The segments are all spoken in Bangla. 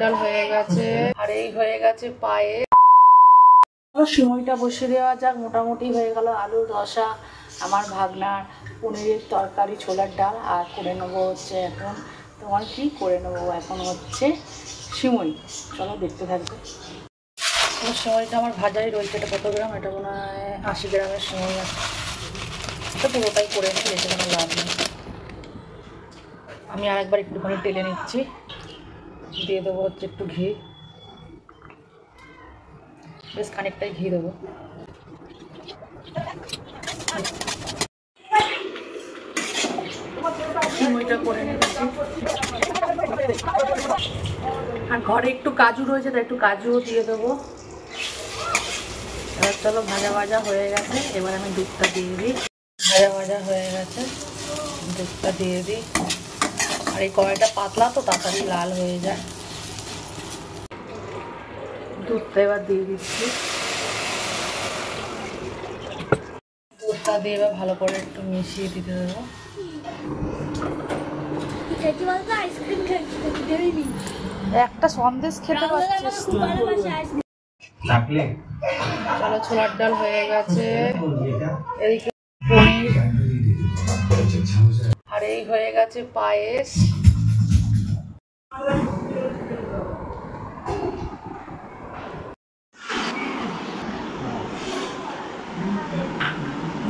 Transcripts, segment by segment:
ডাল হয়ে গেছে আর এই হয়ে গেছে পায়ে। সময়টা বসে দেওয়া যাক। মোটামুটি হয়ে গেল আলুর রসা, আমার ভাগনার পনিরের তরকারি, ছোলার ডাল, আর করে নেবো হচ্ছে এখন তোমার কি করে নেবো এখন হচ্ছে সিমই। চলো দেখতে থাকবে। সিমইটা আমার ভাজাই রয়েছে। এটা কত গ্রাম? এটা মনে হয় 80 গ্রামের সিমই আছে। এটা পুরোটাই করে নিই, রেখে কোনো লাভ নেই। আমি আরেকবার একটুখানি টেলে নিচ্ছি। দিয়ে দেবো হচ্ছে একটু ঘি, বেশ খানিকটাই ঘি দেবো। সিমইটা করে নিচ্ছি। আর ঘরে একটু কাজু রয়েছে, তাই একটু কাজুও দিয়ে দেবো। এবার চলো, ভাজা ভাজা হয়ে গেছে। এবার আমি দুধটা দিয়ে দিই। ভাজা ভাজা হয়ে গেছে, দুধটা দিয়ে দিই। আর এই কড়াইটা পাতলা তো তাড়াতাড়ি লাল হয়ে যায়। দুধটা এবার দিয়ে দিচ্ছি। দুধটা দিয়ে এবার ভালো করে একটু মিশিয়ে দিতে দেবো। একটা সন্দেশ খেতে পারছিস না। চলো, ছোলার ডাল হয়ে গেছে, এদিকে পনির, আর এই হয়ে গেছে পায়েস।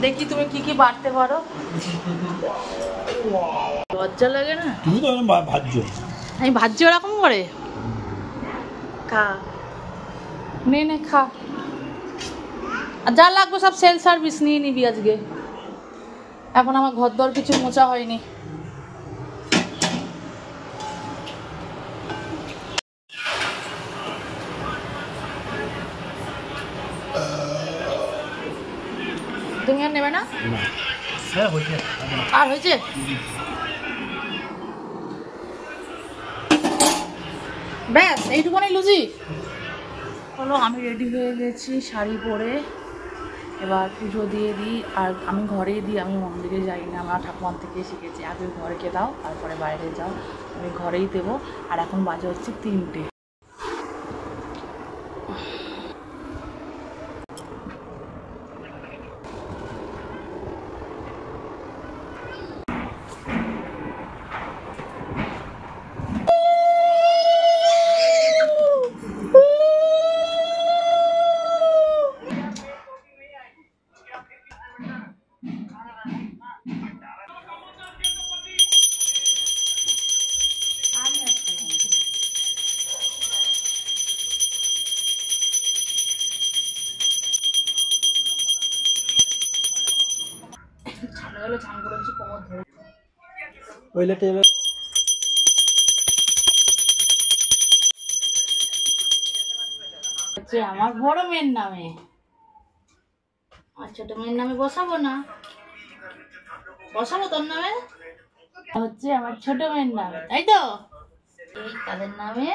দেখি তুমি কি কি বাড়তে পারো। লজ্জা লাগে না? তুমি তো ভাজছো। আমি ভাজছি ওরকম করে। খা, নে নে খা। আর যা লাগবে সব সেল সার্ভিস নিয়ে নিবি আজকে। এখন আমার ঘর দর কিছু মোছা হয়নি। তুমি আর নেবে না? আর হয়েছে? ব্যাস এইটুকুনি লুচি। চলো, আমি রেডি হয়ে গেছি শাড়ি পরে। এবার পুজো দিয়ে দিই। আর আমি ঘরেই দিই, আমি মন্দিরে যাই না। আমরা ঠাকুমার থেকে শিখেছি, আগে ঘরকে দাও তারপরে বাইরে যাও। আমি ঘরেই দেবো। আর এখন বাজে হচ্ছে 3টে। আমার বড় মেয়ের নামে, আর ছোট মেয়ের নামে বসাবো না? বসাবো তোর নামে, হচ্ছে আমার ছোট মেয়ের নামে, তাই তো? এই তাদের নামে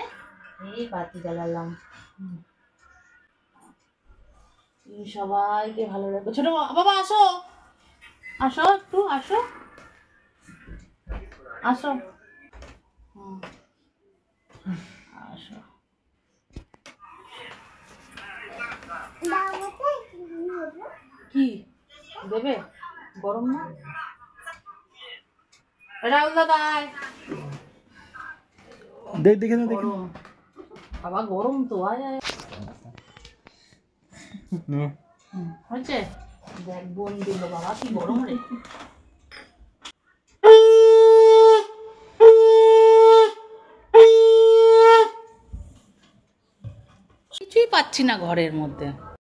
এই বাতি জ্বালালাম। সবাইকে ভালো রাখবো। ছোট বাবা আসো, আসো একটু, আসো আসো, আসো। কি দেবে? গরম না? রাহুল দাদা দেখ, দেখে না, দেখে বাবা গরম তো। আয় হয়েছে? দেখ বোন দিল বাবা, কি গরম রে। কিছুই পাচ্ছি না ঘরের মধ্যে।